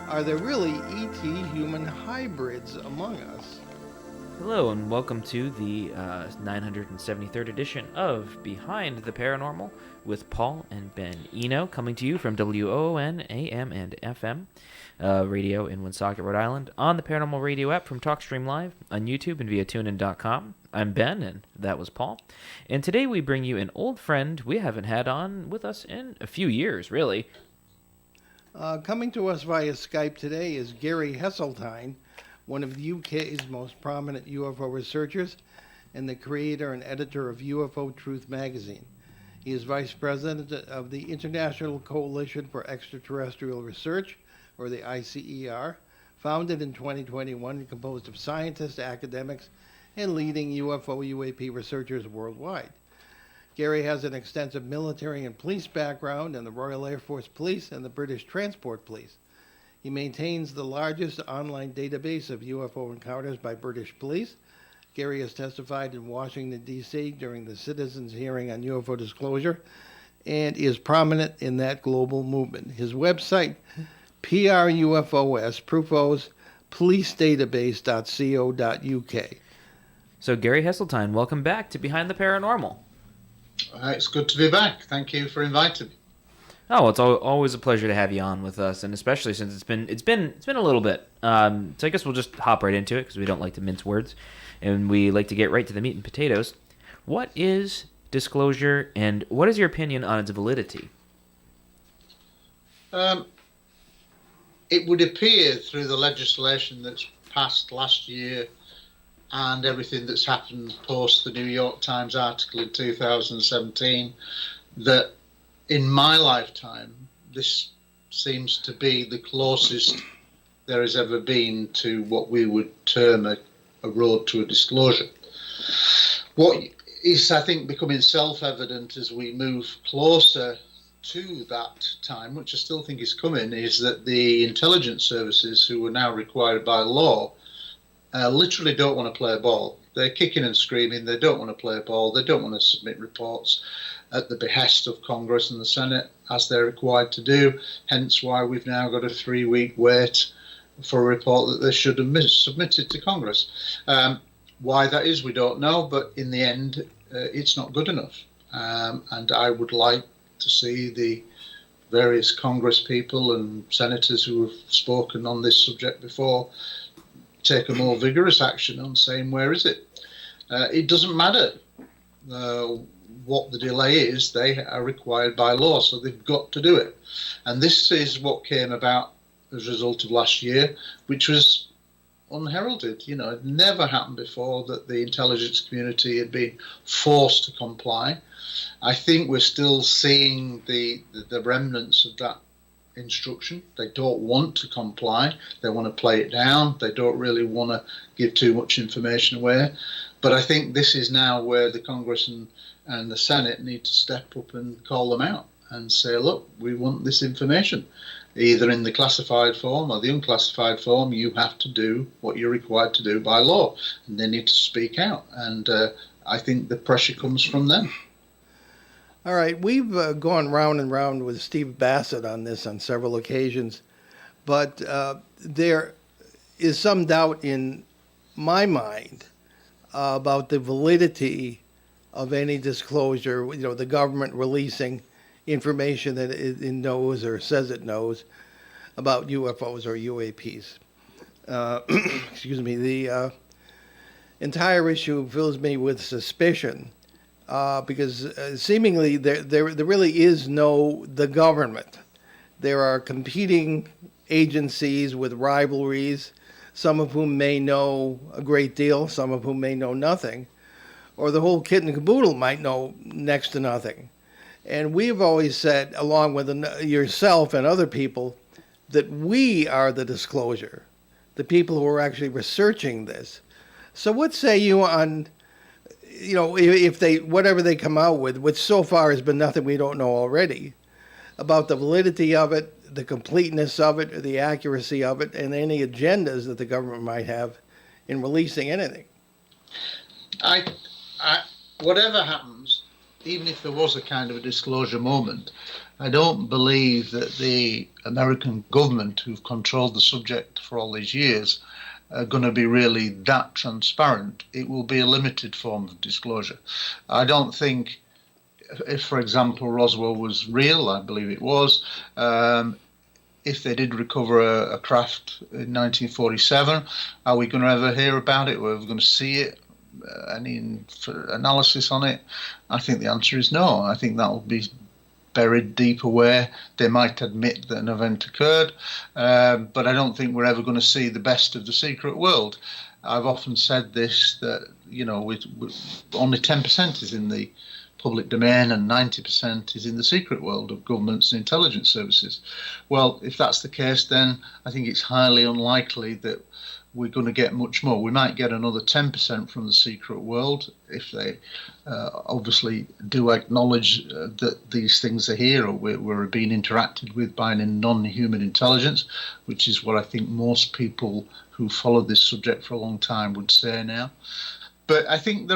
Are there really ET human hybrids among us? Hello, and welcome to the 973rd edition of Behind the Paranormal with Paul and Ben Eno, coming to you from WOON AM and FM radio in Woonsocket, Rhode Island, on the Paranormal Radio app from TalkStream Live, on YouTube, and via TuneIn.com. I'm Ben, and that was Paul. And today we bring you an old friend we haven't had on with us in a few years, really. Coming to us via Skype today is Gary Hesseltine, one of the UK's most prominent UFO researchers and the creator and editor of UFO Truth magazine. He is vice president of the International Coalition for Extraterrestrial Research, or the ICER, founded in 2021 and composed of scientists, academics, and leading UFO UAP researchers worldwide. Gary has an extensive military and police background in the Royal Air Force Police and the British Transport Police. He maintains the largest online database of UFO encounters by British police. Gary has testified in Washington, D.C. during the Citizens Hearing on UFO Disclosure and is prominent in that global movement. His website, PRUFOS, Prufos, policedatabase.co.uk. So, Gary Hesseltine, welcome back to Behind the Paranormal. It's good to be back. Thank you for inviting me. Oh, well, it's always a pleasure to have you on with us, and especially since it's been a little bit. So I guess we'll just hop right into it because we don't like to mince words, and we like to get right to the meat and potatoes. What is disclosure, and what is your opinion on its validity? It would appear through the legislation that's passed last year and everything that's happened post the New York Times article in 2017 that in my lifetime, this seems to be the closest there has ever been to what we would term a road to a disclosure. What is, I think, becoming self-evident as we move closer to that time, which I still think is coming, is that the intelligence services, who are now required by law, literally don't want to play ball. They're kicking and screaming. They don't want to play ball. They don't want to submit reports at the behest of Congress and the Senate, as they're required to do, hence why we've now got a 3-week wait for a report that they should have submitted to Congress. Why that is, we don't know, but in the end, it's not good enough. And I would like to see the various Congress people and senators who have spoken on this subject before take a more vigorous action on saying, where is it? It doesn't matter what the delay is, they are required by law, so they've got to do it. And this is what came about as a result of last year, which was unheralded. You know, it never happened before that the intelligence community had been forced to comply. I think we're still seeing the remnants of that instruction. They don't want to comply. They want to play it down. They don't really want to give too much information away. But I think this is now where the Congress and the Senate need to step up and call them out and say, look, we want this information. Either in the classified form or the unclassified form, you have to do what you're required to do by law. And they need to speak out. And I think the pressure comes from them. All right, we've gone round and round with Steve Bassett on this on several occasions, but there is some doubt in my mind about the validity of any disclosure, you know, the government releasing information that it knows or says it knows about UFOs or UAPs. Excuse me, the entire issue fills me with suspicion. Because seemingly there really is the government. There are competing agencies with rivalries, some of whom may know a great deal, some of whom may know nothing, or the whole kit and caboodle might know next to nothing. And we've always said, along with yourself and other people, that we are the disclosure, the people who are actually researching this. So what say you on, you know, if they, whatever they come out with, which so far has been nothing we don't know already, about the validity of it, the completeness of it, the accuracy of it, and any agendas that the government might have in releasing anything? Whatever happens, even if there was a kind of a disclosure moment, I don't believe that the American government, who've controlled the subject for all these years, are going to be really that transparent. It will be a limited form of disclosure. I don't think, if, for example, Roswell was real, I believe it was, if they did recover a craft in 1947, are we going to ever hear about it? Are we going to see it? Any analysis on it? I think the answer is no. I think that will be buried deep away. They might admit that an event occurred, but I don't think we're ever going to see the best of the secret world. I've often said this, that, you know, only 10% is in the public domain and 90% is in the secret world of governments and intelligence services. Well, if that's the case, then I think it's highly unlikely that we're going to get much more. We might get another 10% from the secret world if they obviously do acknowledge that these things are here, or we're being interacted with by a non-human intelligence, which is what I think most people who followed this subject for a long time would say now. But I think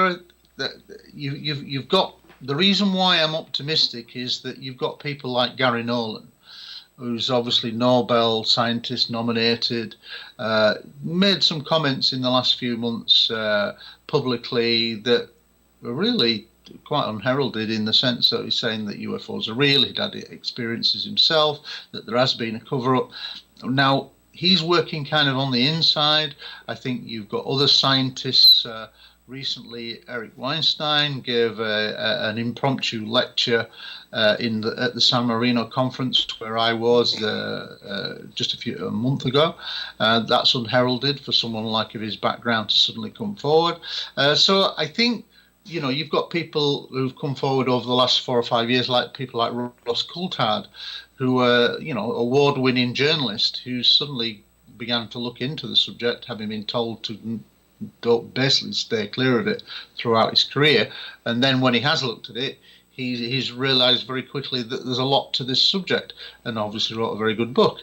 you've got, the reason why I'm optimistic is that you've got people like Gary Nolan, who's obviously Nobel scientist nominated, made some comments in the last few months publicly that were really quite unheralded, in the sense that he's saying that UFOs are real, he'd had experiences himself, that there has been a cover-up. Now, he's working kind of on the inside. I think you've got other scientists. Recently, Eric Weinstein gave an impromptu lecture at the San Marino conference where I was just a month ago. That's unheralded for someone like of his background to suddenly come forward. So I think, you know, you've got people who've come forward over the last 4 or 5 years, like people like Ross Coulthard, who are, you know, award-winning journalist, who suddenly began to look into the subject, having been told to don't basically stay clear of it throughout his career. And then when he has looked at it, he's realized very quickly that there's a lot to this subject, and obviously wrote a very good book.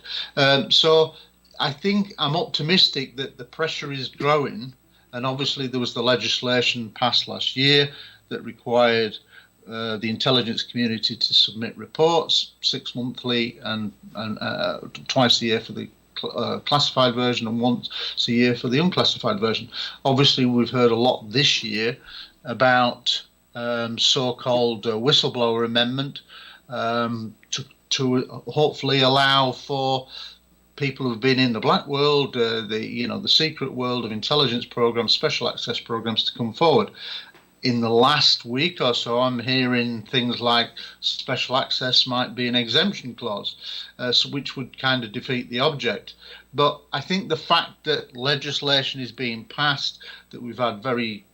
So I think I'm optimistic that the pressure is growing, and obviously there was the legislation passed last year that required the intelligence community to submit reports 6 monthly and twice a year for the classified version and once a year for the unclassified version. Obviously, we've heard a lot this year about so-called whistleblower amendment to hopefully allow for people who've been in the black world, the secret world of intelligence programs, special access programs, to come forward. In the last week or so, I'm hearing things like special access might be an exemption clause, which would kind of defeat the object. But I think the fact that legislation is being passed, that we've had very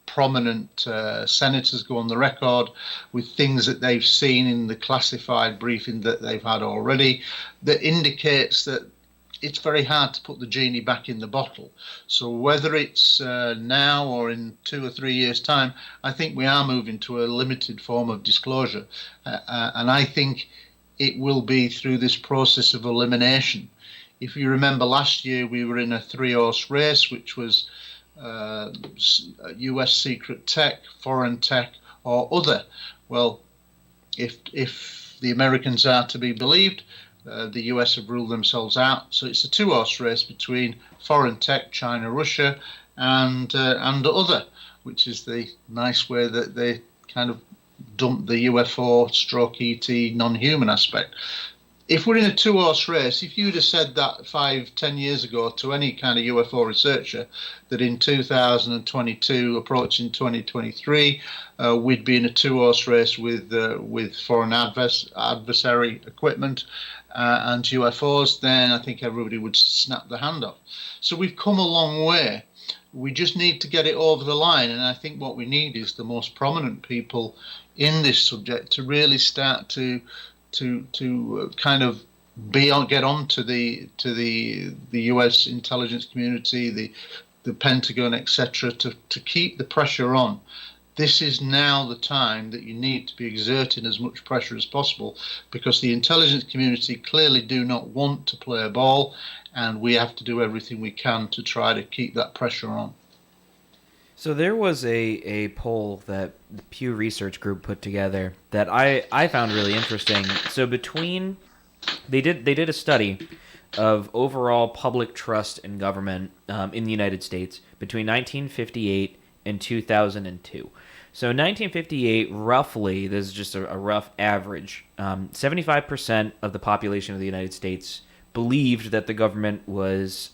prominent senators go on the record with things that they've seen in the classified briefing that they've had already, that indicates that it's very hard to put the genie back in the bottle. So whether it's now or in 2 or 3 years' time, I think we are moving to a limited form of disclosure. And I think it will be through this process of elimination. If you remember last year, we were in a 3-horse race, which was US secret tech, foreign tech, or other. Well, if the Americans are to be believed, the US have ruled themselves out. So it's a 2-horse race between foreign tech, China, Russia, and other, which is the nice way that they kind of dump the UFO stroke ET non-human aspect. If we're in a 2-horse race, if you'd have said that 5-10 years ago to any kind of UFO researcher, that in 2022, approaching 2023, we'd be in a 2-horse race with foreign adversary equipment and UFOs, then I think everybody would snap the hand off. So we've come a long way. We just need to get it over the line, and I think what we need is the most prominent people in this subject to really start to kind of get on to the US intelligence community, the Pentagon, etc., to keep the pressure on. This is now the time that you need to be exerting as much pressure as possible, because the intelligence community clearly do not want to play a ball, and we have to do everything we can to try to keep that pressure on. So there was a poll that the Pew Research Group put together that I found really interesting. So between they did a study of overall public trust in government in the United States between 1958 and 2002. So in 1958, roughly, this is just a rough average, 75% of the population of the United States believed that the government was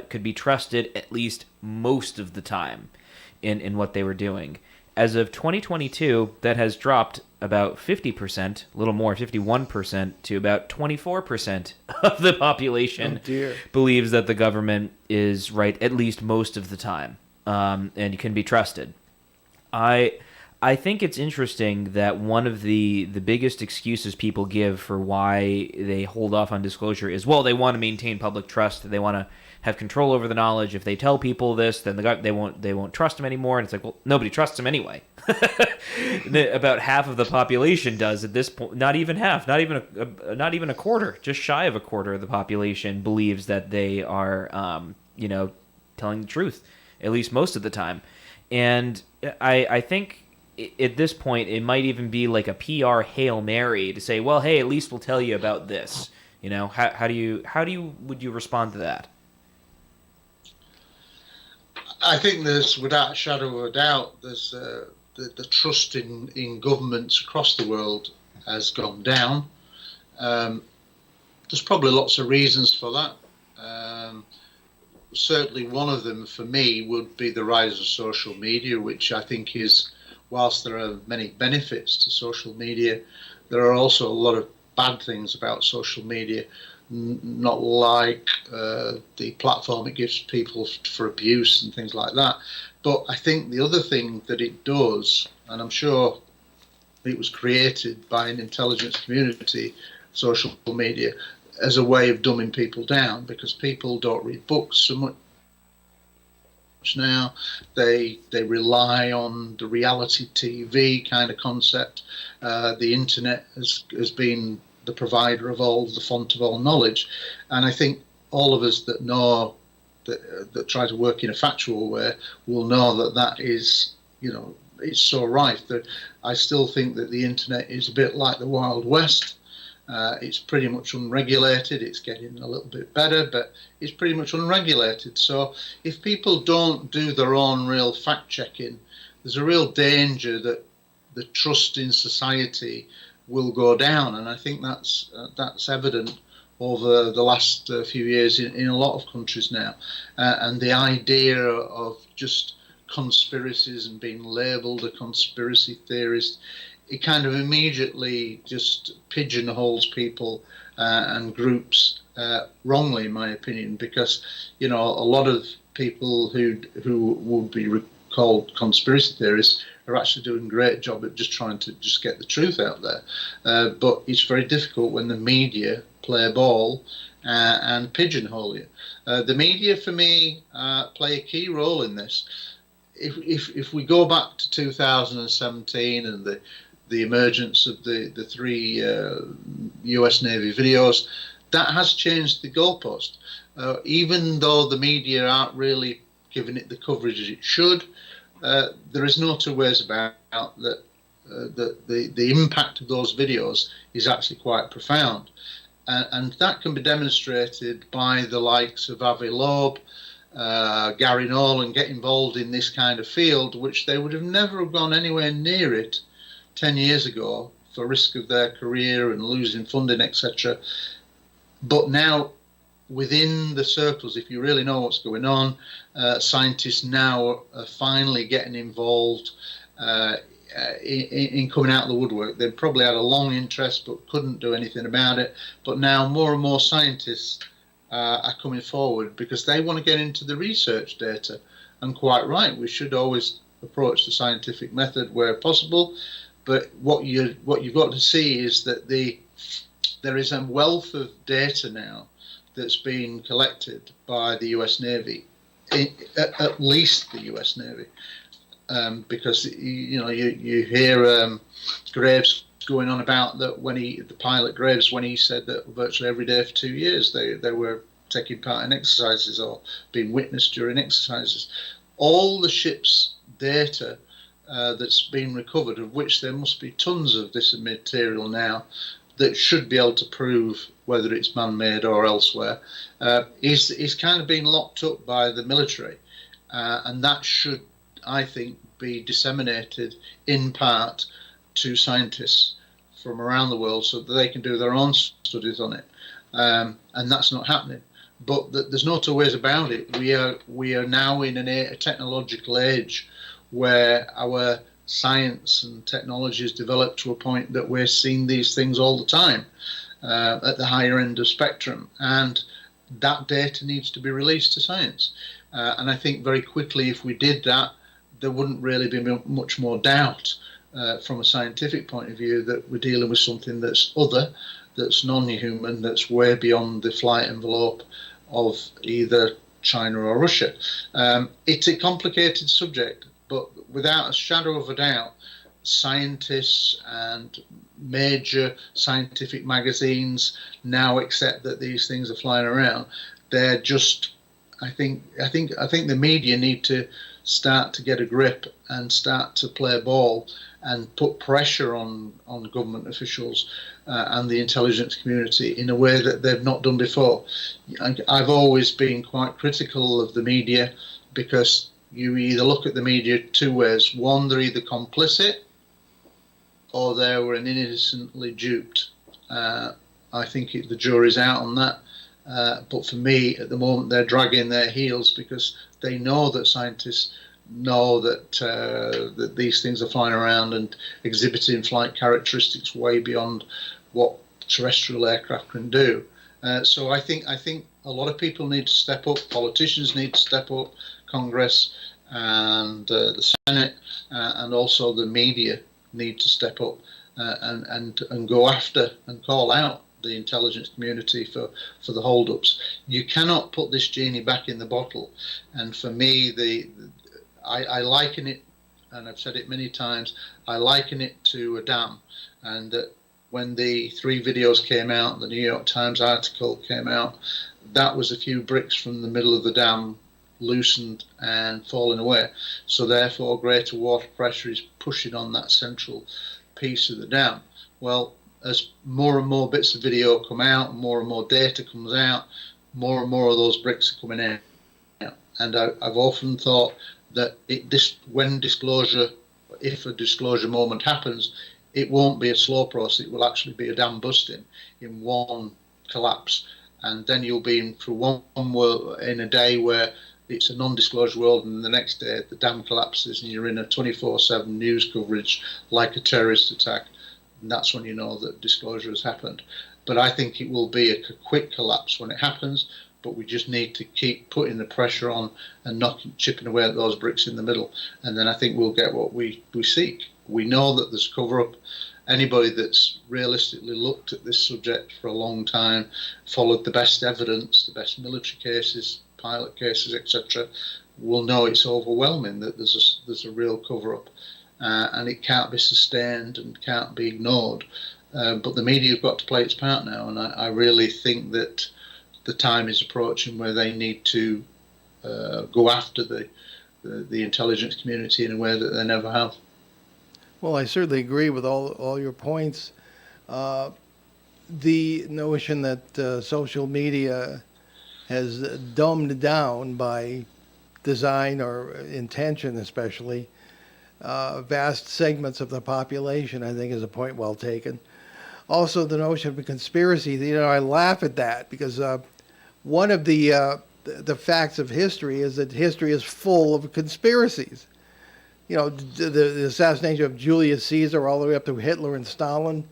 could be trusted at least most of the time in what they were doing. As of 2022, that has dropped about 50%, a little more, 51%, to about 24% of the population believes that the government is right at least most of the time, and can be trusted. I think it's interesting that one of the biggest excuses people give for why they hold off on disclosure is, well, they want to maintain public trust. They want to have control over the knowledge. If they tell people this, then they won't trust them anymore. And it's like, well, nobody trusts them anyway. About half of the population does at this point. Not even half. Not even a quarter. Just shy of a quarter of the population believes that they are, telling the truth, at least most of the time. And I think at this point, it might even be like a PR Hail Mary to say, well, hey, at least we'll tell you about this. How would you respond to that? I think there's, without a shadow of a doubt, there's the trust in governments across the world has gone down. There's probably lots of reasons for that. Certainly one of them for me would be the rise of social media, which I think is, whilst there are many benefits to social media, there are also a lot of bad things about social media, not like the platform it gives people for abuse and things like that. But I think the other thing that it does, and I'm sure it was created by an intelligence community, social media, as a way of dumbing people down, because people don't read books so much now. They rely on the reality TV kind of concept. The internet has been the provider of all, the font of all knowledge, and I think all of us that know that try to work in a factual way will know that is, it's so right. That I still think that the internet is a bit like the Wild West. It's pretty much unregulated. It's getting a little bit better, but it's pretty much unregulated. So if people don't do their own real fact-checking, there's a real danger that the trust in society will go down. And I think that's evident over the last few years in a lot of countries now. And the idea of just conspiracies and being labelled a conspiracy theorist, it kind of immediately just pigeonholes people and groups wrongly, in my opinion, because a lot of people who would be called conspiracy theorists are actually doing a great job at just trying to just get the truth out there. But it's very difficult when the media play ball and pigeonhole you. The media, for me, play a key role in this. If we go back to 2017 and the emergence of the three US Navy videos, that has changed the goalpost. Even though the media aren't really giving it the coverage as it should, there is no two ways about that. The impact of those videos is actually quite profound. And that can be demonstrated by the likes of Avi Loeb, Gary Nolan get involved in this kind of field, which they would have never have gone anywhere near it 10 years ago for risk of their career and losing funding, etc. But now, within the circles, if you really know what's going on, scientists now are finally getting involved in coming out of the woodwork. They probably had a long interest but couldn't do anything about it. But now more and more scientists are coming forward because they want to get into the research data. And quite right, we should always approach the scientific method where possible. But what you've got to see is that there is a wealth of data now that's been collected by the US Navy, at least the US Navy, because you hear Graves going on about that the pilot Graves, when he said that virtually every day for 2 years they were taking part in exercises or being witnessed during exercises. all the ship's data that's been recovered, of which there must be tons of this material now, that should be able to prove whether it's man-made or elsewhere, is kind of being locked up by the military. And that should, I think, be disseminated in part to scientists from around the world so that they can do their own studies on it. And that's not happening. But there's no two ways about it. We are now in a technological age where our science and technology has developed to a point that we're seeing these things all the time at the higher end of spectrum. And that data needs to be released to science. And I think very quickly, if we did that, there wouldn't really be much more doubt from a scientific point of view that we're dealing with something that's other, that's non-human, that's way beyond the flight envelope of either China or Russia. It's a complicated subject, but without a shadow of a doubt, scientists and major scientific magazines now accept that these things are flying around. They're just, I think the media need to start to get a grip and start to play ball and put pressure on government officials and the intelligence community in a way that they've not done before. I've always been quite critical of the media because you either look at the media two ways. One, they're either complicit or they were innocently duped. I think the jury's out on that. But for me, at the moment, they're dragging their heels because they know that scientists know that that these things are flying around and exhibiting flight characteristics way beyond what terrestrial aircraft can do. So I think a lot of people need to step up. Politicians need to step up. Congress and the Senate and also the media need to step up and go after and call out the intelligence community for the holdups. You cannot put this genie back in the bottle. And for me, I liken it, and I've said it many times, I liken it to a dam. And when the 3 videos came out, the New York Times article came out, that was a few bricks from the middle of the dam loosened and falling away. So therefore, greater water pressure is pushing on that central piece of the dam. Well, as more and more bits of video come out, more and more data comes out, more and more of those bricks are coming in. And I've often thought that when disclosure, if a disclosure moment happens, it won't be a slow process. It will actually be a dam busting in one collapse, and then you'll be in for one world in a day where it's a non-disclosure world, and the next day the dam collapses, and you're in a 24/7 news coverage like a terrorist attack. And that's when you know that disclosure has happened. But I think it will be a quick collapse when it happens, but we just need to keep putting the pressure on and chipping away at those bricks in the middle. And then I think we'll get what we seek. We know that there's cover-up. Anybody that's realistically looked at this subject for a long time, followed the best evidence, the best military cases, pilot cases, etc., will know it's overwhelming, that there's a real cover-up. And it can't be sustained and can't be ignored. But the media have got to play its part now, and I really think that the time is approaching where they need to go after the intelligence community in a way that they never have. Well, I certainly agree with all your points. The notion that social media has dumbed down by design or intention especially vast segments of the population, I think, is a point well taken. Also, the notion of a conspiracy, I laugh at that because one of the facts of history is that history is full of conspiracies. The assassination of Julius Caesar all the way up to Hitler and Stalin,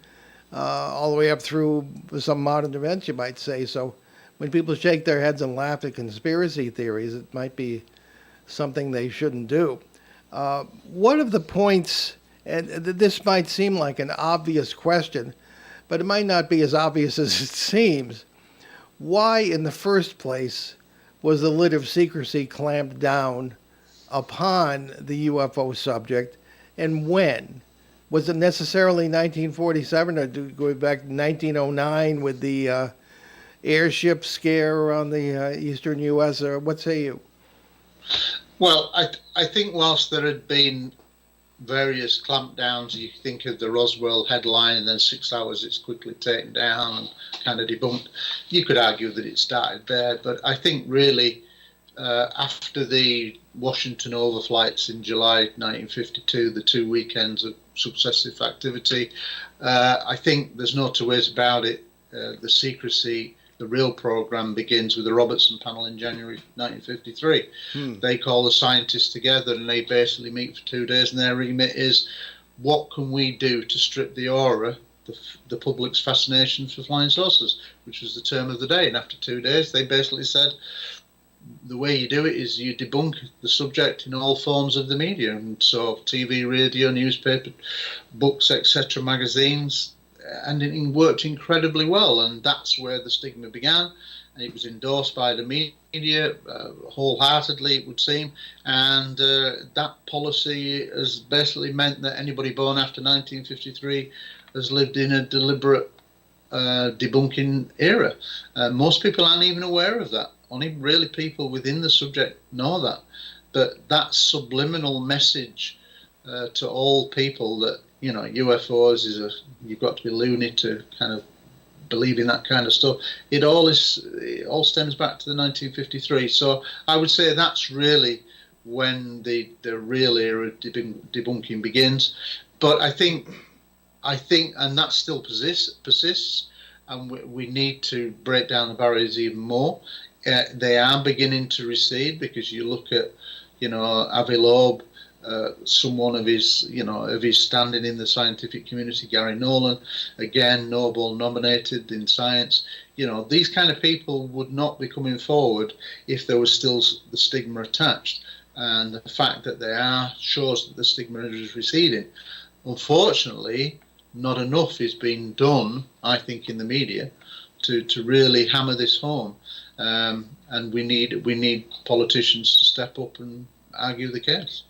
all the way up through some modern events, you might say. So when people shake their heads and laugh at conspiracy theories, it might be something they shouldn't do. One of the points, and this might seem like an obvious question, but it might not be as obvious as it seems. Why, in the first place, was the lid of secrecy clamped down upon the UFO subject, and when? Was it necessarily 1947, or do we go back to 1909 with the airship scare around the eastern U.S., or what say you? Well, I think whilst there had been various clampdowns, you think of the Roswell headline, and then 6 hours it's quickly taken down and kind of debunked. You could argue that it started there, but I think really after the Washington overflights in July 1952, the 2 weekends of successive activity, I think there's no two ways about it. The secrecy, the real program begins with the Robertson panel in January 1953. They call the scientists together and they basically meet for 2 days, and their remit is, what can we do to strip the aura, the public's fascination for flying saucers, which was the term of the day. And after 2 days, they basically said, the way you do it is you debunk the subject in all forms of the media, and so TV, radio, newspaper, books, etc., magazines, and it worked incredibly well. And that's where the stigma began, and it was endorsed by the media wholeheartedly, it would seem, and that policy has basically meant that anybody born after 1953 has lived in a deliberate debunking era. Most people aren't even aware of that. Only really people within the subject know that. But that subliminal message to all people that, you know, UFOs you've got to be loony to kind of believe in that kind of stuff. It all stems back to the 1953. So I would say that's really when the real era of debunking begins. But I think, and that still persists, and we need to break down the barriers even more. They are beginning to recede, because you look at, you know, Avi Loeb, someone of his standing in the scientific community, Gary Nolan, again Nobel nominated in science. You know, these kind of people would not be coming forward if there was still the stigma attached, and the fact that they are shows that the stigma is receding. Unfortunately, not enough is being done, I think, in the media to really hammer this home. And we need politicians to step up and argue the case.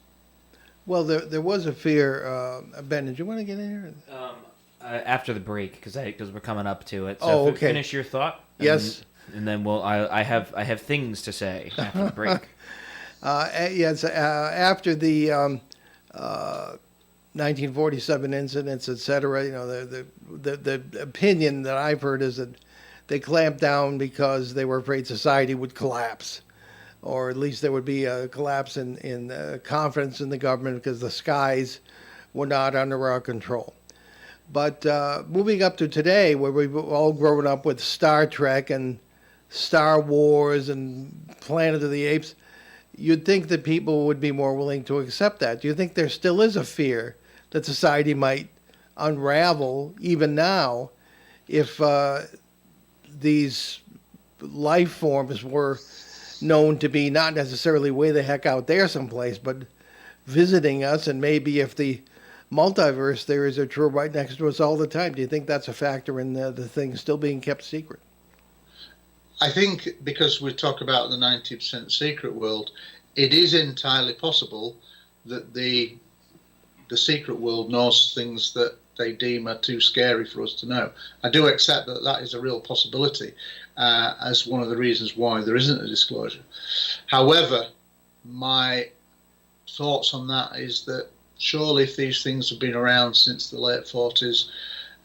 Well, there was a fear. Ben, did you want to get in here? After the break, because we're coming up to it. So Oh, okay. Finish your thought. Yes. And then I have things to say after the break. Yes, after the 1947 incidents, etc. You know, the opinion that I've heard is that they clamped down because they were afraid society would collapse, or at least there would be a collapse in confidence in the government because the skies were not under our control. But moving up to today, where we've all grown up with Star Trek and Star Wars and Planet of the Apes, you'd think that people would be more willing to accept that. Do you think there still is a fear that society might unravel even now if these life forms were known to be not necessarily way the heck out there someplace, but visiting us, and maybe if the multiverse theories are true, right next to us all the time? Do you think that's a factor in the thing still being kept secret? I think because we talk about the 90% secret world, it is entirely possible that the secret world knows things that they deem are too scary for us to know. I do accept that that is a real possibility as one of the reasons why there isn't a disclosure. However, my thoughts on that is that surely if these things have been around since the late 40s,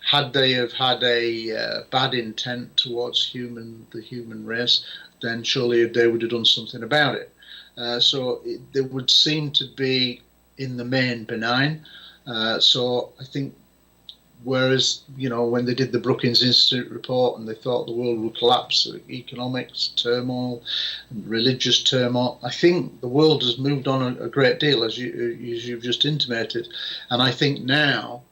had they have had a bad intent towards the human race, then surely they would have done something about it. They would seem to be in the main benign. So I think, whereas, you know, when they did the Brookings Institute report and they thought the world would collapse, economics turmoil, and religious turmoil, I think the world has moved on a great deal, as you've just intimated. And I think now,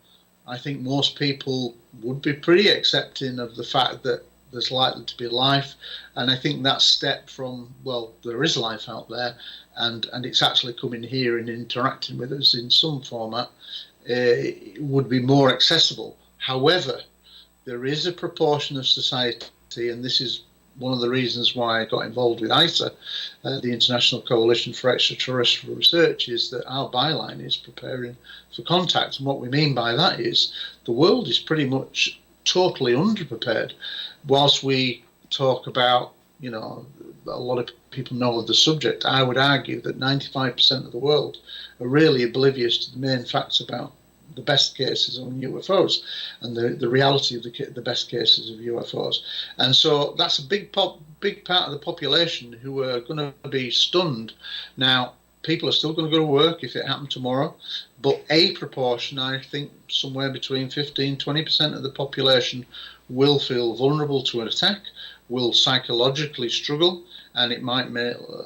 most people would be pretty accepting of the fact that there's likely to be life. And I think that step from, well, there is life out there, and it's actually coming here and interacting with us in some format, would be more accessible. However, there is a proportion of society, and this is one of the reasons why I got involved with ISA, the International Coalition for Extraterrestrial Research, is that our byline is preparing for contact. And what we mean by that is the world is pretty much totally underprepared. Whilst we talk about, you know, a lot of people know of the subject, I would argue that 95% of the world are really oblivious to the main facts about the best cases on UFOs and the reality of the best cases of UFOs. And so that's a big part of the population who are going to be stunned. Now, people are still going to go to work if it happened tomorrow, but a proportion, I think somewhere between 15-20% of the population will feel vulnerable to an attack, will psychologically struggle, and it might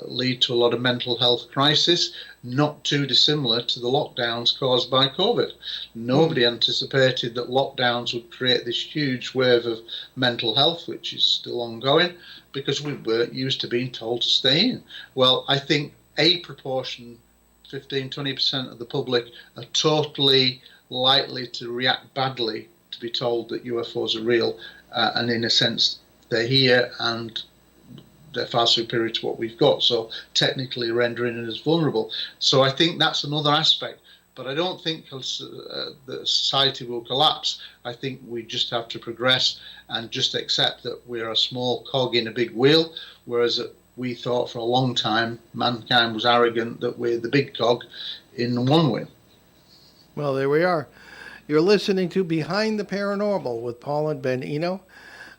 lead to a lot of mental health crisis, not too dissimilar to the lockdowns caused by COVID. Nobody anticipated that lockdowns would create this huge wave of mental health, which is still ongoing, because we weren't used to being told to stay in. Well, I think a proportion, 15-20% of the public, are totally likely to react badly to be told that UFOs are real, and in a sense they're here and they're far superior to what we've got, so technically rendering us vulnerable. So I think that's another aspect, but I don't think the society will collapse. I think we just have to progress and just accept that we're a small cog in a big wheel, whereas we thought for a long time mankind was arrogant that we're the big cog in one wheel. Well, there we are. You're listening to Behind the Paranormal with Paul and Ben Eno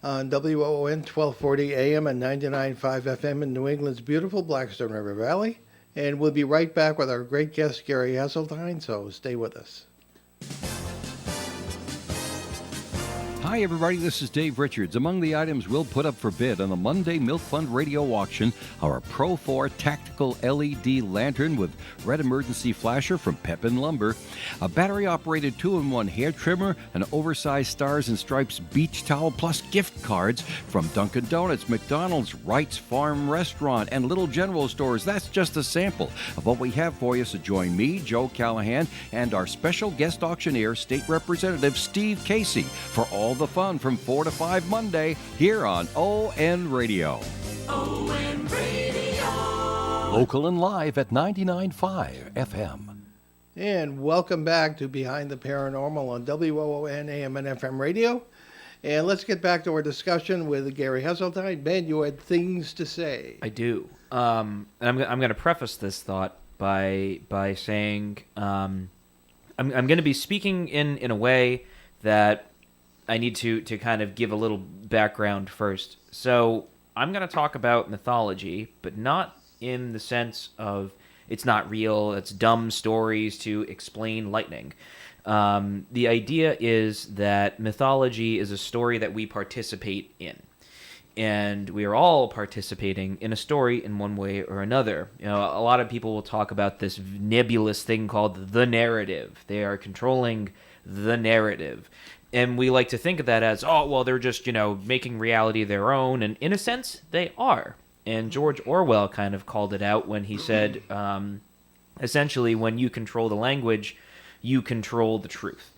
on WOON 1240 AM and 99.5 FM in New England's beautiful Blackstone River Valley. And we'll be right back with our great guest, Gary Hasseltine, so stay with us. Hi, everybody. This is Dave Richards. Among the items we'll put up for bid on the Monday Milk Fund radio auction are a Pro 4 tactical LED lantern with red emergency flasher from Pepin Lumber, a battery-operated 2-in-1 hair trimmer, an oversized Stars and Stripes beach towel, plus gift cards from Dunkin' Donuts, McDonald's, Wright's Farm Restaurant, and Little General Stores. That's just a sample of what we have for you. So join me, Joe Callahan, and our special guest auctioneer, State Representative Steve Casey, for all the fun from 4 to 5 Monday here on ON Radio. ON Radio. Local and live at 99.5 FM. And welcome back to Behind the Paranormal on WOON AM and FM radio. And let's get back to our discussion with Gary Hasseltine. Ben, you had things to say. I do. And I'm going to preface this thought by saying I'm going to be speaking in a way that I need to kind of give a little background first. So I'm going to talk about mythology, but not in the sense of it's not real, it's dumb stories to explain lightning. The idea is that mythology is a story that we participate in. And we are all participating in a story in one way or another. You know, a lot of people will talk about this nebulous thing called the narrative. They are controlling the narrative. And we like to think of that as, oh, well, they're just, making reality their own. And in a sense, they are. And George Orwell kind of called it out when he said, essentially, when you control the language, you control the truth.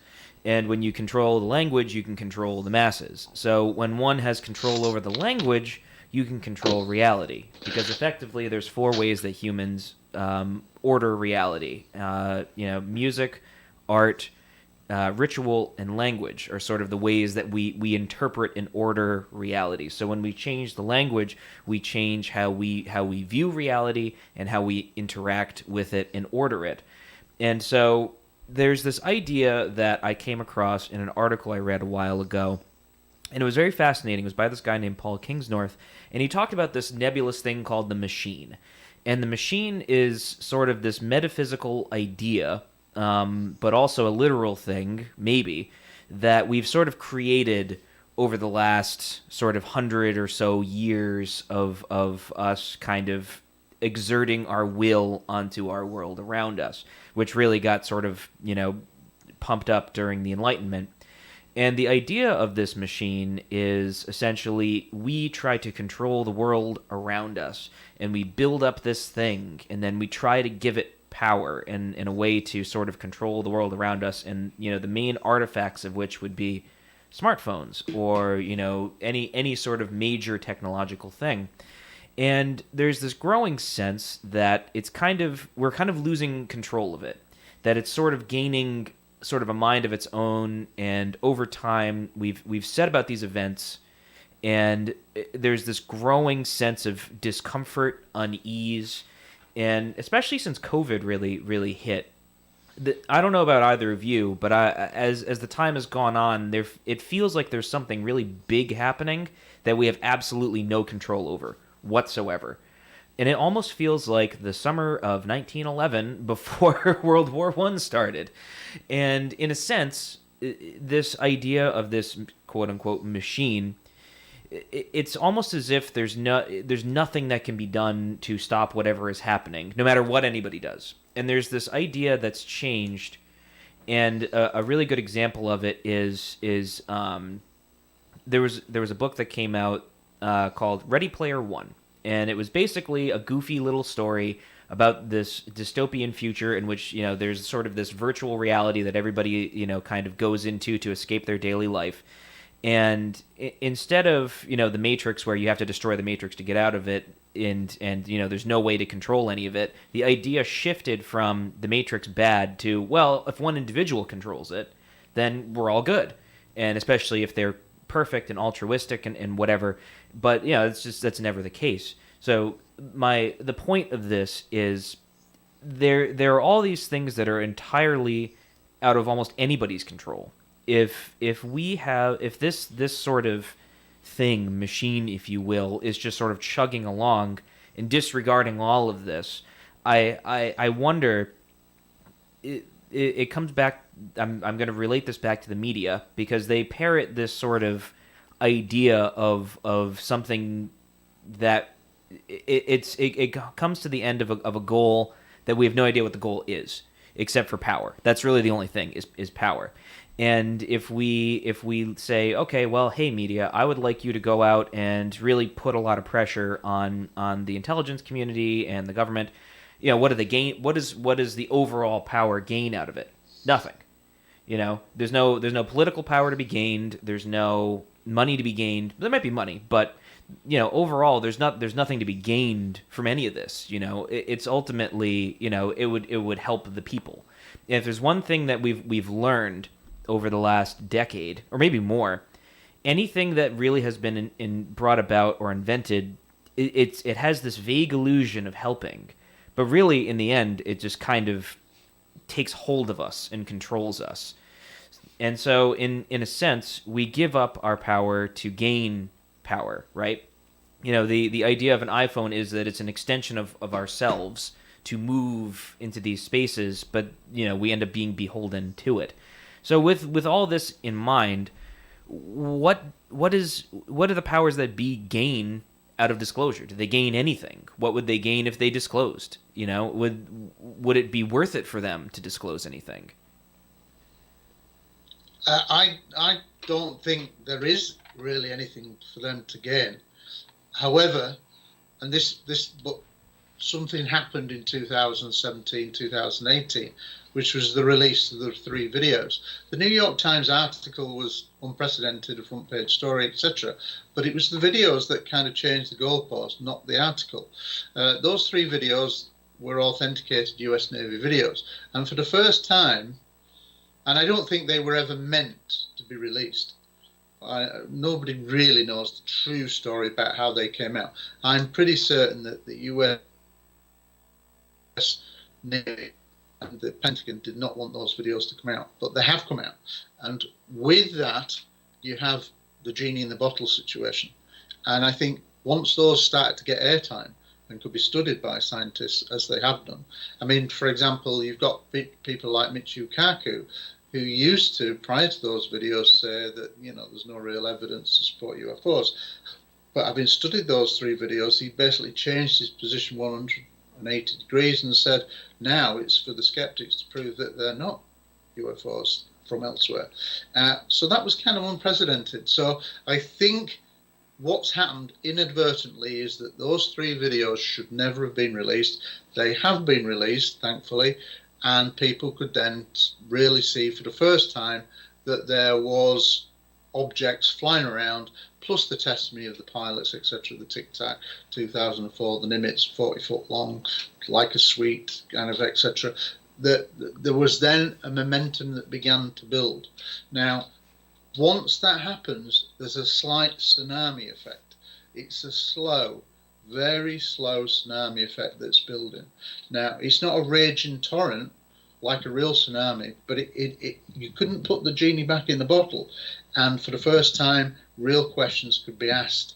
And when you control the language, you can control the masses. So when one has control over the language, you can control reality. Because effectively, there's 4 ways that humans order reality. Music, art, ritual, and language are sort of the ways that we interpret and order reality. So when we change the language, we change how we view reality and how we interact with it and order it. And so there's this idea that I came across in an article I read a while ago, and it was very fascinating. It was by this guy named Paul Kingsnorth, and he talked about this nebulous thing called the machine. And the machine is sort of this metaphysical idea, but also a literal thing, maybe, that we've sort of created over the last sort of 100 or so years of us kind of exerting our will onto our world around us, which really got sort of, pumped up during the Enlightenment. And the idea of this machine is essentially we try to control the world around us, and we build up this thing, and then we try to give it power in a way to sort of control the world around us, and the main artifacts of which would be smartphones or any sort of major technological thing. And there's this growing sense that we're kind of losing control of it, that it's sort of gaining sort of a mind of its own, and over time we've said about these events, And there's this growing sense of discomfort, unease, and especially since COVID really hit. I don't know about either of you, but as the time has gone on, it feels like there's something really big happening that we have absolutely no control over whatsoever. And it almost feels like the summer of 1911 before World War I started. And in a sense, this idea of this quote-unquote machine, it's almost as if there's nothing that can be done to stop whatever is happening, no matter what anybody does. And there's this idea that's changed, and a really good example of it is there was a book that came out called Ready Player One, and it was basically a goofy little story about this dystopian future in which, you know, there's sort of this virtual reality that everybody, you know, kind of goes into to escape their daily life. And instead of, you know, the Matrix, where you have to destroy the Matrix to get out of it, and you know, there's no way to control any of it, the idea shifted from the Matrix bad to, well, if one individual controls it, then we're all good. And especially if they're perfect and altruistic and whatever. But, you know, that's never the case. So the point of this is there are all these things that are entirely out of almost anybody's control. If this sort of thing, machine, if you will, is just sort of chugging along and disregarding all of this, I wonder. It comes back. I'm going to relate this back to the media, because they parrot this sort of idea of something that it comes to the end of a goal that we have no idea what the goal is, except for power. That's really the only thing is power. And if we say, okay, well, hey, media, I would like you to go out and really put a lot of pressure on the intelligence community and the government, you know, what do they gain? What is the overall power gain out of it? Nothing. You know, there's no political power to be gained. There's no money to be gained. There might be money, but, you know, overall, there's nothing to be gained from any of this. You know, it's ultimately, you know, it would help the people. And if there's one thing that we've learned over the last decade, or maybe more, anything that really has been brought about or invented, it has this vague illusion of helping, but really in the end, it just kind of takes hold of us and controls us. And so in a sense, we give up our power to gain power, right? You know, the idea of an iPhone is that it's an extension of ourselves to move into these spaces, but, you know, we end up being beholden to it. So with all this in mind, what are the powers that be gain out of disclosure? Do they gain anything? What would they gain if they disclosed? You know, would it be worth it for them to disclose anything? I don't think there is really anything for them to gain. However, and but something happened in 2017, 2018, which was the release of the 3 videos. The New York Times article was unprecedented, a front page story, etc. But it was the videos that kind of changed the goalpost, not the article. Those 3 videos were authenticated US Navy videos. And for the first time, and I don't think they were ever meant to be released. Nobody really knows the true story about how they came out. I'm pretty certain that the US Navy and the Pentagon did not want those videos to come out, but they have come out. And with that, you have the genie in the bottle situation. And I think once those started to get airtime and could be studied by scientists, as they have done. I mean, for example, you've got people like Michio Kaku, who used to, prior to those videos, say that, you know, there's no real evidence to support UFOs. But having studied those 3 videos, he basically changed his position 180 degrees and said, now it's for the skeptics to prove that they're not UFOs from elsewhere. So that was kind of unprecedented. So I think what's happened inadvertently is that those 3 videos should never have been released. They have been released, thankfully, and people could then really see for the first time that there was objects flying around, plus the testimony of the pilots, etc., the Tic Tac 2004, the Nimitz 40 foot long, like a sweet, kind of, etc. That there was then a momentum that began to build. Now, Once that happens, there's a slight tsunami effect. It's a slow, very slow tsunami effect that's building. Now, it's not a raging torrent like a real tsunami, but you couldn't put the genie back in the bottle. And for the first time, real questions could be asked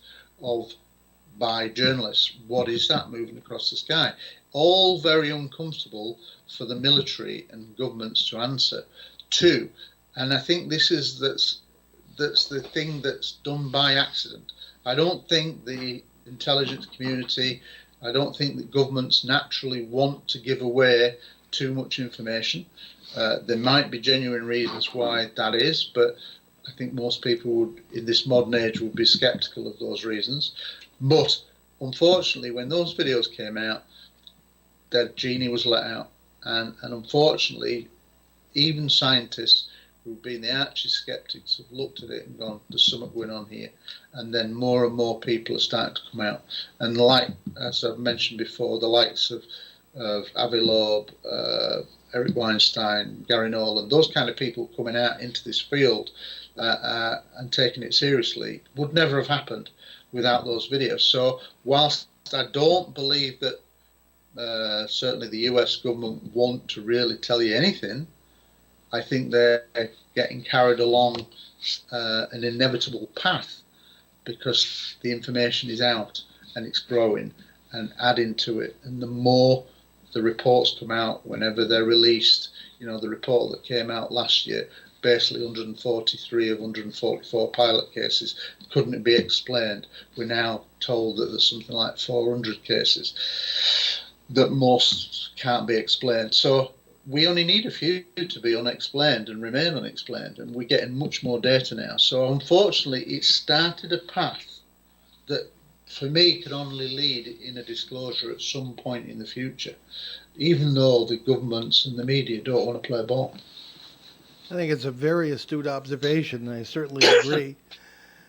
by journalists. What is that moving across the sky? All very uncomfortable for the military and governments to answer to. And I think that's the thing that's done by accident. I don't think the intelligence community, I don't think that governments naturally want to give away too much information. There might be genuine reasons why that is, but I think most people would, in this modern age, would be skeptical of those reasons. But unfortunately, when those videos came out, that genie was let out. And unfortunately, even scientists who've been the archest skeptics have looked at it and gone, there's something going on here. And then more and more people are starting to come out. And as I've mentioned before, the likes of Avi Loeb, Eric Weinstein, Gary Nolan, those kind of people coming out into this field and taking it seriously would never have happened without those videos. So whilst I don't believe that certainly the US government want to really tell you anything, I think they're getting carried along an inevitable path because the information is out and it's growing and adding to it. And the more the reports come out whenever they're released, the report that came out last year, basically 143 of 144 pilot cases couldn't be explained. We're now told that there's something like 400 cases that most can't be explained. So we only need a few to be unexplained and remain unexplained, and we're getting much more data now. So unfortunately, it started a path that, for me, can only lead in a disclosure at some point in the future, even though the governments and the media don't want to play ball. I think it's a very astute observation, and I certainly agree.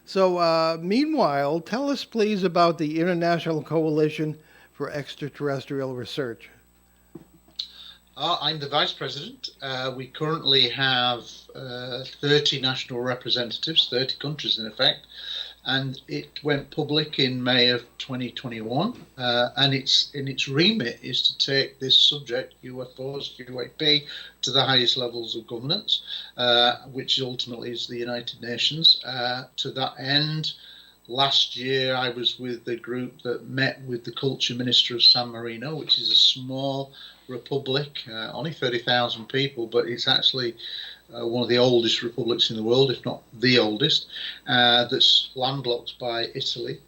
So, meanwhile, tell us, please, about the International Coalition for Extraterrestrial Research. I'm the Vice President. We currently have 30 national representatives, 30 countries in effect, and it went public in May of 2021. And its remit is to take this subject, UFOs, UAP, to the highest levels of governance, which ultimately is the United Nations. To that end, last year I was with the group that met with the Culture Minister of San Marino, which is a small republic, only 30,000 people, but it's actually one of the oldest republics in the world, if not the oldest, that's landlocked by Italy.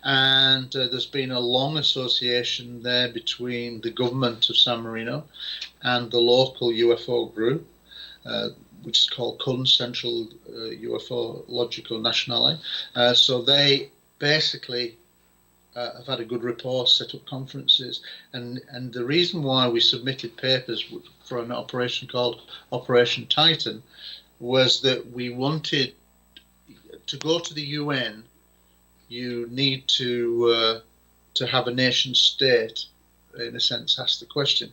And there's been a long association there between the government of San Marino and the local UFO group, which is called CUN, Central Ufologico Nazionale. So they basically have had a good rapport, set up conferences, and the reason why we submitted papers for an operation called Operation Titan was that we wanted to go to the UN. You need to have a nation state, in a sense, ask the question.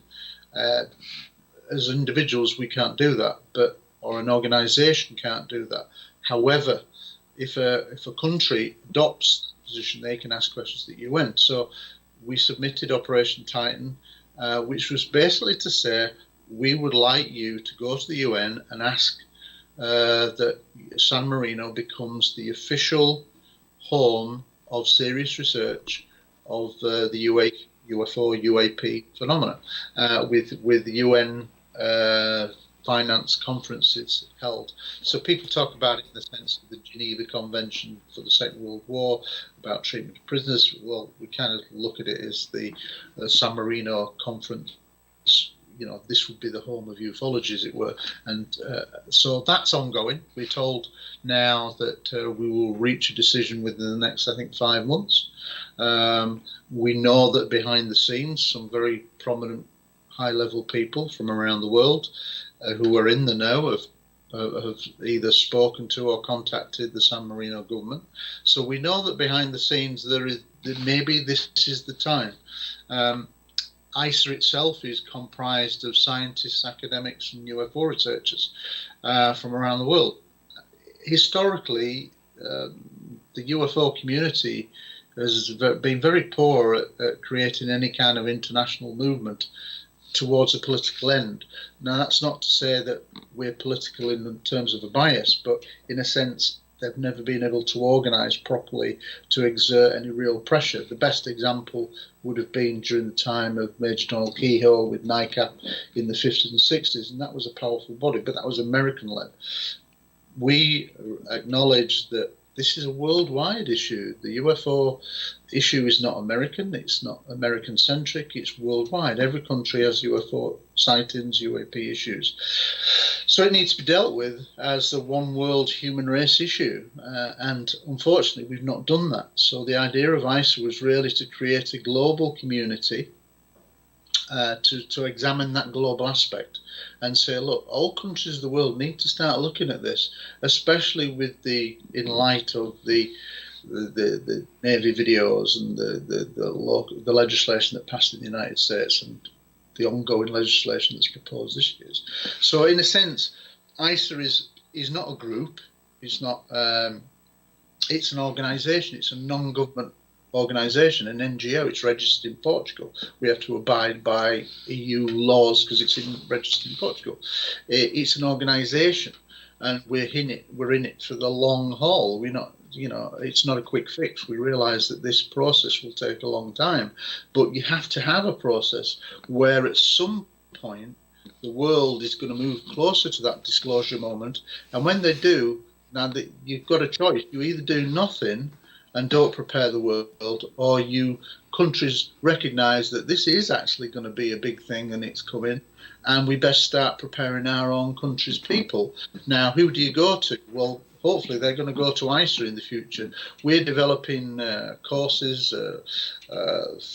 As individuals, we can't do that, or an organisation can't do that. However, if a country adopts the position, they can ask questions at the UN. So we submitted Operation Titan, which was basically to say we would like you to go to the UN and ask that San Marino becomes the official home of serious research of the UFO UAP phenomena, with the UN finance conferences held. So people talk about it in the sense of the Geneva Convention for the Second World War, about treatment of prisoners. Well, we kind of look at it as the San Marino conference. This would be the home of ufology, as it were. And so that's ongoing. We're told now that we will reach a decision within the next, I think, 5 months. We know that behind the scenes, some very prominent high-level people from around the world who are in the know have either spoken to or contacted the San Marino government. So we know that behind the scenes maybe this is the time. ISA itself is comprised of scientists, academics, and UFO researchers from around the world. historically, the UFO community has been very poor at creating any kind of international movement towards a political end. Now, that's not to say that we're political in terms of a bias, but in a sense, they've never been able to organise properly to exert any real pressure. The best example would have been during the time of Major Donald Keyhoe with NICAP in the 50s and 60s, and that was a powerful body, but that was American-led. We acknowledge that this is a worldwide issue. The UFO issue is not American, it's not American-centric, it's worldwide. Every country has UFO sightings, UAP issues. So it needs to be dealt with as a one world human race issue. And unfortunately, we've not done that. So the idea of ISA was really to create a global community to examine that global aspect and say, look, all countries of the world need to start looking at this, especially in light of the Navy videos and the legislation that passed in the United States and the ongoing legislation that's proposed this year. So in a sense, ISA is not a group. It's not. It's an organisation. It's a non-government organisation, an NGO. It's registered in Portugal. We have to abide by EU laws because it's registered in Portugal. It's an organisation, and we're in it. We're in it for the long haul. We're not. It's not a quick fix. We realise that this process will take a long time, but you have to have a process where at some point the world is going to move closer to that disclosure moment, and when they do, now you've got a choice. You either do nothing and don't prepare the world, or countries recognise that this is actually going to be a big thing and it's coming, and we best start preparing our own country's people. Now, who do you go to? Well, hopefully they're going to go to ISA in the future. We're developing courses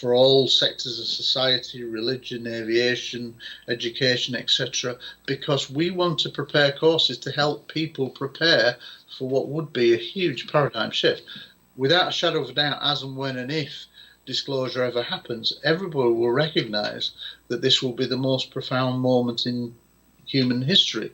for all sectors of society, religion, aviation, education, etc., because we want to prepare courses to help people prepare for what would be a huge paradigm shift. Without a shadow of a doubt, as and when and if disclosure ever happens, everybody will recognise that this will be the most profound moment in human history.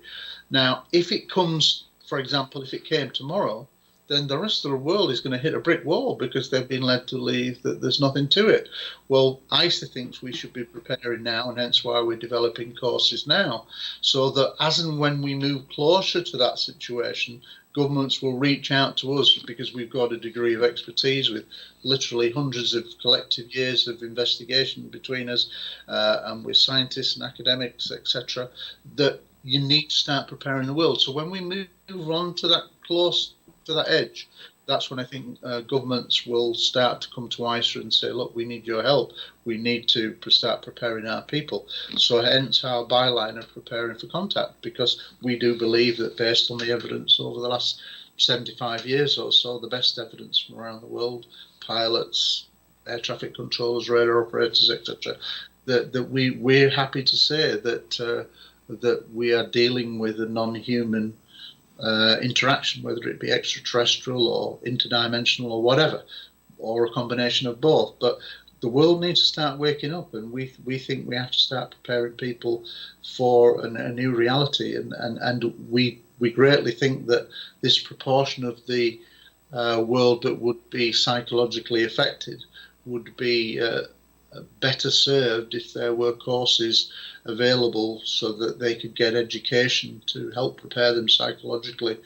Now, if it comes, for example, if it came tomorrow, then the rest of the world is going to hit a brick wall because they've been led to believe that there's nothing to it. Well, ISA thinks we should be preparing now, and hence why we're developing courses now, so that as and when we move closer to that situation, governments will reach out to us because we've got a degree of expertise with literally hundreds of collective years of investigation between us, and with scientists and academics, etc., that you need to start preparing the world. So when we move on to that close to that edge, that's when I think governments will start to come to ISA and say, look, we need your help. We need to start preparing our people. So hence our byline of preparing for contact, because we do believe that based on the evidence over the last 75 years or so, the best evidence from around the world, pilots, air traffic controllers, radar operators, etc., that we're happy to say that we are dealing with a non-human interaction, whether it be extraterrestrial or interdimensional or whatever, or a combination of both. But the world needs to start waking up, and we think we have to start preparing people for a new reality. And we greatly think that this proportion of the world that would be psychologically affected would be better served if there were courses available so that they could get education to help prepare them psychologically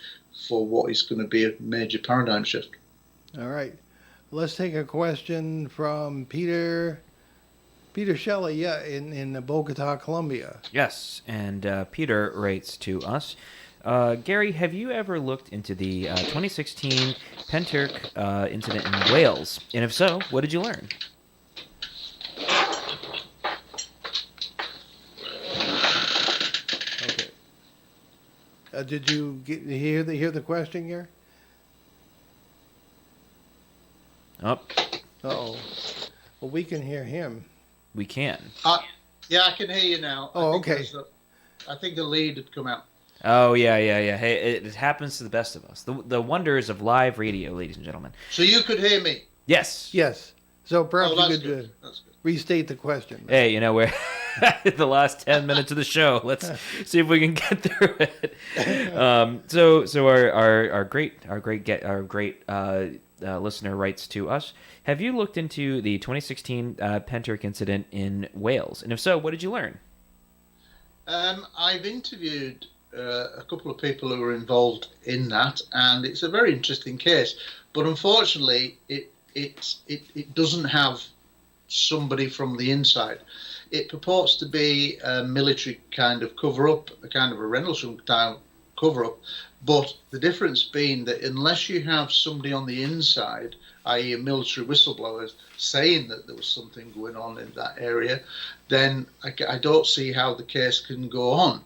for what is going to be a major paradigm shift. All right. Let's take a question from Peter Shelley, in Bogota, Colombia. Yes, and Peter writes to us, Gary, have you ever looked into the 2016 Penturk incident in Wales? And if so, what did you learn? Okay. Did you hear the question, Gary? Oh, Uh-oh. Well, we can hear him. we can. Yeah, I can hear you now. Oh, okay. I think the lead had come out. Oh, yeah. Hey, it happens to the best of us. The wonders of live radio, ladies and gentlemen. So you could hear me? Yes. Yes. So perhaps Oh, you that's could good. That's good. restate the question. Hey, we're the last 10 minutes of the show. Let's see if we can get through it. So our great listener writes to us. Have you looked into the 2016 Penturk incident in Wales? And if so, what did you learn? I've interviewed a couple of people who were involved in that, and it's a very interesting case. But unfortunately, it doesn't have somebody from the inside. It purports to be a military kind of cover-up, a kind of a Rendlesham style cover-up, but the difference being that unless you have somebody on the inside, i.e. a military whistleblower, saying that there was something going on in that area, then I don't see how the case can go on.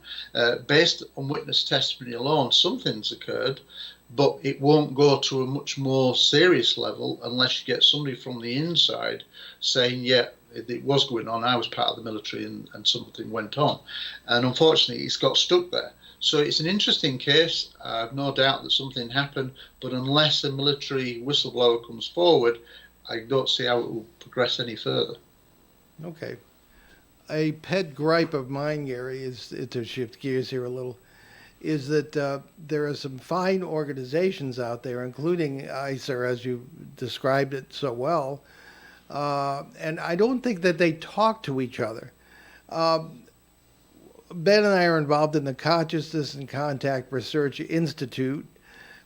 Based on witness testimony alone, something's occurred, but it won't go to a much more serious level unless you get somebody from the inside saying, yeah, it was going on, I was part of the military and something went on. And unfortunately, it's got stuck there. So it's an interesting case. I have no doubt that something happened, but unless a military whistleblower comes forward, I don't see how it will progress any further. Okay. A pet gripe of mine, Gary, is to shift gears here a little, is that there are some fine organizations out there, including ICER, as you described it so well, and I don't think that they talk to each other. Ben and I are involved in the Consciousness and Contact Research Institute,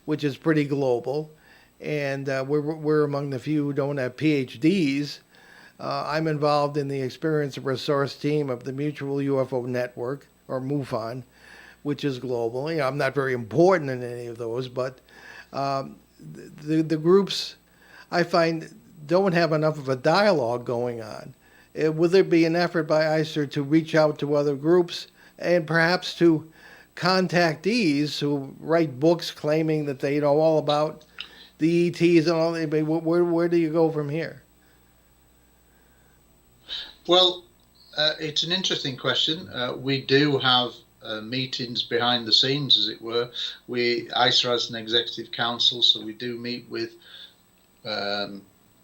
which is pretty global, and we're among the few who don't have PhDs. I'm involved in the Experience and Resource Team of the Mutual UFO Network, or MUFON, which is global. You know, I'm not very important in any of those, but the groups, I find, don't have enough of a dialogue going on. Will there be an effort by ICER to reach out to other groups and perhaps to contactees who write books claiming that they know all about the ETs and all that? Where do you go from here? Well, it's an interesting question. We do have meetings behind the scenes, as it were. ICER has an executive council, so we do meet with.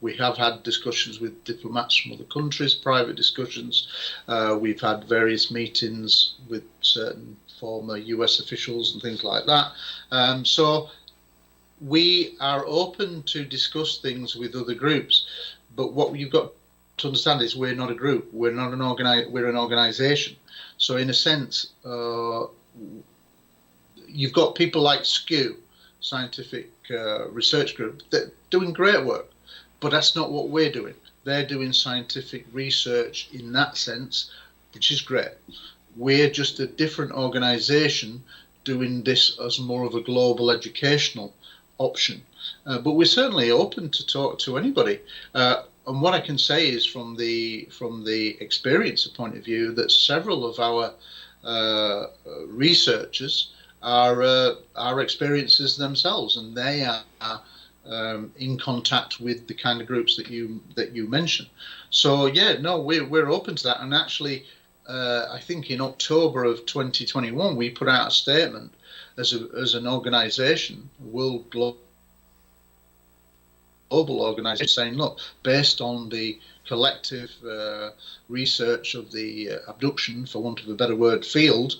We have had discussions with diplomats from other countries, private discussions. We've had various meetings with certain former US officials and things like that. So we are open to discuss things with other groups, but what you've got to understand is we're not a group. We're not we're an organization. So in a sense, you've got people like SKU, Scientific Research Group, that are doing great work. But that's not what we're doing. They're doing scientific research in that sense, which is great. We're just a different organization doing this as more of a global educational option. But we're certainly open to talk to anybody. And what I can say is from the experience point of view, that several of our researchers are experiencers themselves, and they are in contact with the kind of groups that you mentioned. So yeah, no, we're open to that. And actually, I think in October of 2021, we put out a statement as an organisation, World Global organisation, saying, look, based on the collective research of the abduction, for want of a better word, field,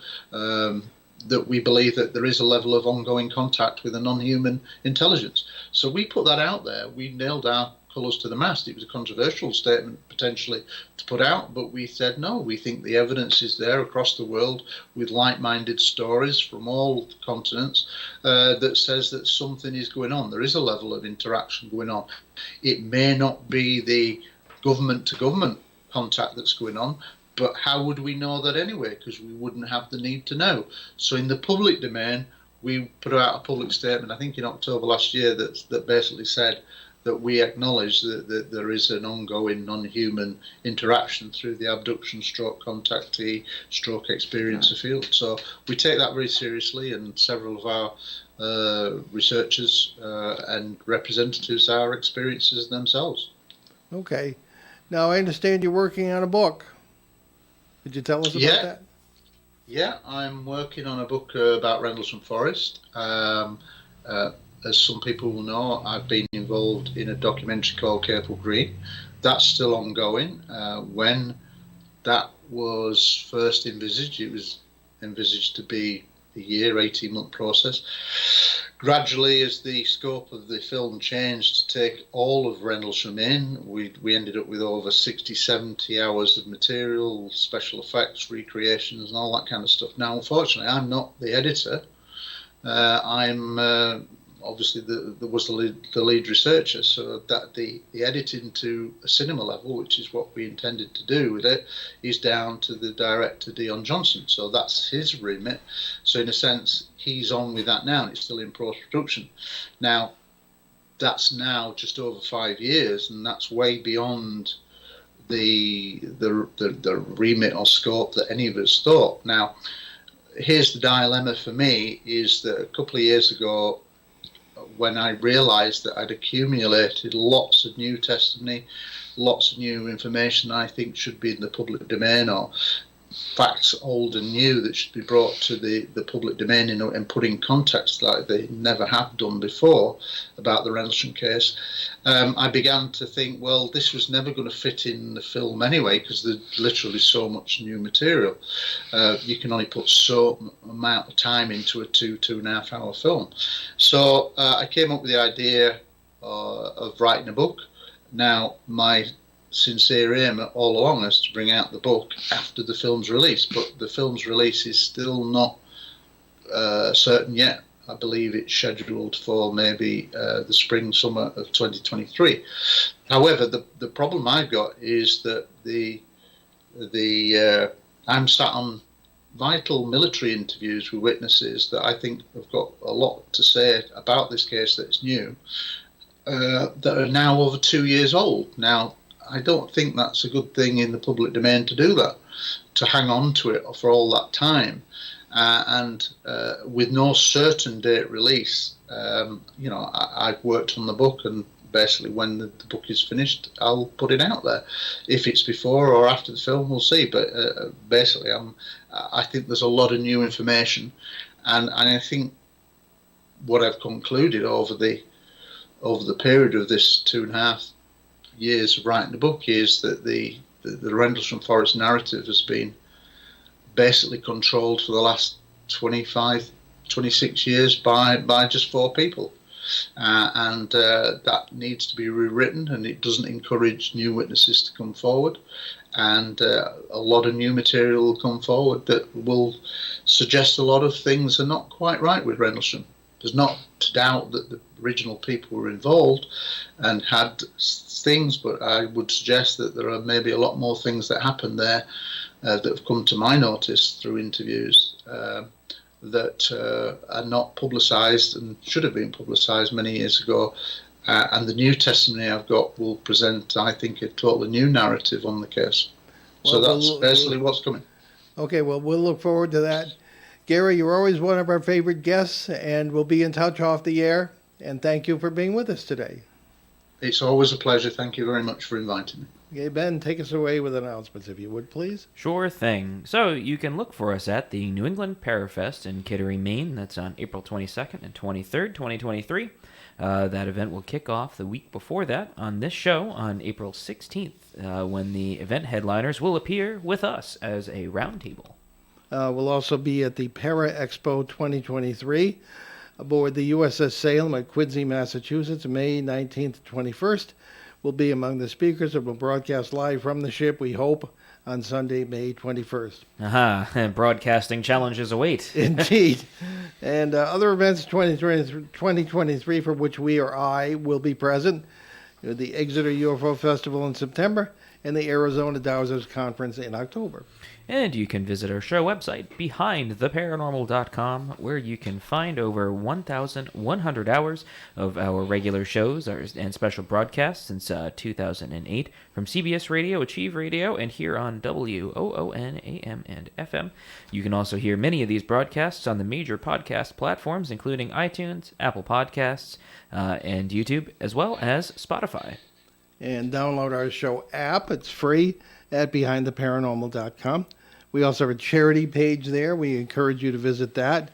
that we believe that there is a level of ongoing contact with a non-human intelligence. So we put that out there. We nailed our colours to the mast. It was a controversial statement potentially to put out, but we said no, we think the evidence is there across the world with like-minded stories from all continents that says that something is going on. There is a level of interaction going on. It may not be the government-to-government contact that's going on, but how would we know that anyway? Because we wouldn't have the need to know. So in the public domain, we put out a public statement, I think in October last year, that basically said that we acknowledge that there is an ongoing non-human interaction through the abduction stroke contactee stroke experiencer field. So we take that very seriously, and several of our researchers and representatives are experiencers themselves. Okay. Now, I understand you're working on a book. Could you tell us about that? Yeah, I'm working on a book about Rendlesham Forest. As some people will know, I've been involved in a documentary called Capel Green. That's still ongoing. When that was first envisaged. It was envisaged to be a year, 18-month process. Gradually, as the scope of the film changed to take all of Rendlesham in, we ended up with over 60, 70 hours of material, special effects, recreations, and all that kind of stuff. Now, unfortunately, I'm not the editor. I'm obviously the lead researcher, so that the editing to a cinema level, which is what we intended to do with it, is down to the director Dion Johnson. So that's his remit. So in a sense, he's on with that now, and it's still in post-production. Now, that's now just over 5 years, and that's way beyond the remit or scope that any of us thought. Now, here's the dilemma for me, is that a couple of years ago, when I realised that I'd accumulated lots of new testimony, lots of new information I think should be in the public domain, or facts old and new that should be brought to the public domain and put in context like they never have done before about the Rendlesham case, I began to think, well, this was never going to fit in the film anyway, because there's literally so much new material. You can only put so amount of time into a 2.5 hour film. So I came up with the idea of writing a book. Now, my sincere aim all along is to bring out the book after the film's release, but the film's release is still not certain yet. I believe it's scheduled for maybe the spring, summer of 2023. However, the problem I've got is that I'm sat on vital military interviews with witnesses that I think have got a lot to say about this case that's new, that are now over 2 years old. Now, I don't think that's a good thing in the public domain to do that, to hang on to it for all that time, and with no certain date release. I've worked on the book, and basically when the book is finished, I'll put it out there. If it's before or after the film, we'll see. But basically, I think there's a lot of new information, and I think what I've concluded over the period of this 2.5 years of writing the book is that the Rendlesham Forest narrative has been basically controlled for the last 25, 26 years by just 4 people. And that needs to be rewritten, and it doesn't encourage new witnesses to come forward. And a lot of new material will come forward that will suggest a lot of things are not quite right with Rendlesham. There's not to doubt that the original people were involved and had things, but I would suggest that there are maybe a lot more things that happened there that have come to my notice through interviews that are not publicised and should have been publicised many years ago. And the new testimony I've got will present, I think, a totally new narrative on the case. So that's basically what's coming. Okay, well, we'll look forward to that. Gary, you're always one of our favorite guests, and we'll be in touch off the air. And thank you for being with us today. It's always a pleasure. Thank you very much for inviting me. Okay, Ben, take us away with announcements, if you would, please. Sure thing. So you can look for us at the New England Parafest in Kittery, Maine. That's on April 22nd and 23rd, 2023. That event will kick off the week before that on this show on April 16th, when the event headliners will appear with us as a roundtable. We'll also be at the Para Expo 2023 aboard the USS Salem at Quincy, Massachusetts, May 19th to 21st. We'll be among the speakers and will broadcast live from the ship, we hope, on Sunday, May 21st. Aha, broadcasting challenges await. Indeed. And other events 2023 for which we or I will be present: the Exeter UFO Festival in September and the Arizona Dowsers Conference in October. And you can visit our show website, BehindTheParanormal.com, where you can find over 1,100 hours of our regular shows and special broadcasts since 2008 from CBS Radio, Achieve Radio, and here on WOON AM and FM. You can also hear many of these broadcasts on the major podcast platforms, including iTunes, Apple Podcasts, and YouTube, as well as Spotify. And download our show app. It's free at BehindTheParanormal.com. We also have a charity page there. We encourage you to visit that.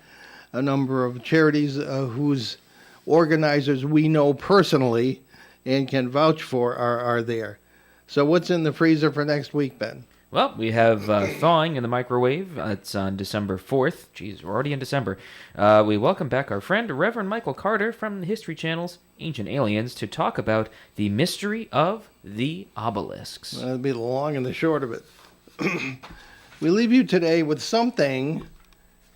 A number of charities whose organizers we know personally and can vouch for are there. So what's in the freezer for next week, Ben? Well, we have Thawing in the Microwave. It's on December 4th. Jeez, we're already in December. We welcome back our friend, Reverend Michael Carter from the History Channel's Ancient Aliens to talk about the mystery of the obelisks. That'll be the long and the short of it. We leave you today with something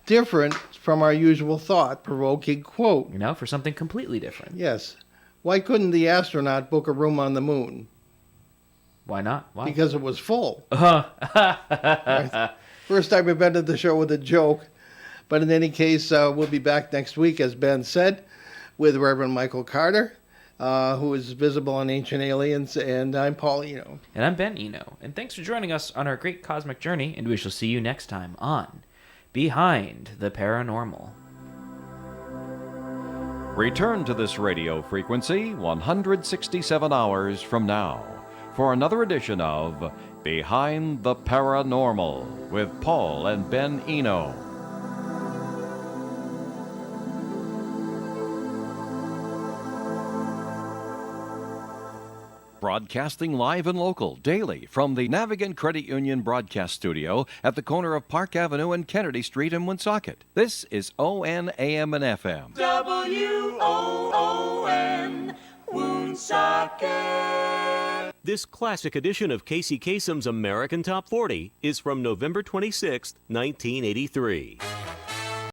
different from our usual thought-provoking quote. Now for something completely different. Yes. Why couldn't the astronaut book a room on the moon? Why not? Why? Because it was full. First time we've ended the show with a joke. But in any case, we'll be back next week, as Ben said, with Reverend Michael Carter, who is visible on Ancient Aliens, and I'm Paul Eno. And I'm Ben Eno. And thanks for joining us on our great cosmic journey, and we shall see you next time on Behind the Paranormal. Return to this radio frequency 167 hours from now for another edition of Behind the Paranormal with Paul and Ben Eno. Broadcasting live and local daily from the Navigant Credit Union broadcast studio at the corner of Park Avenue and Kennedy Street in Woonsocket. This is ON AM and FM. WOON, Woonsocket. This classic edition of Casey Kasem's American Top 40 is from November 26, 1983.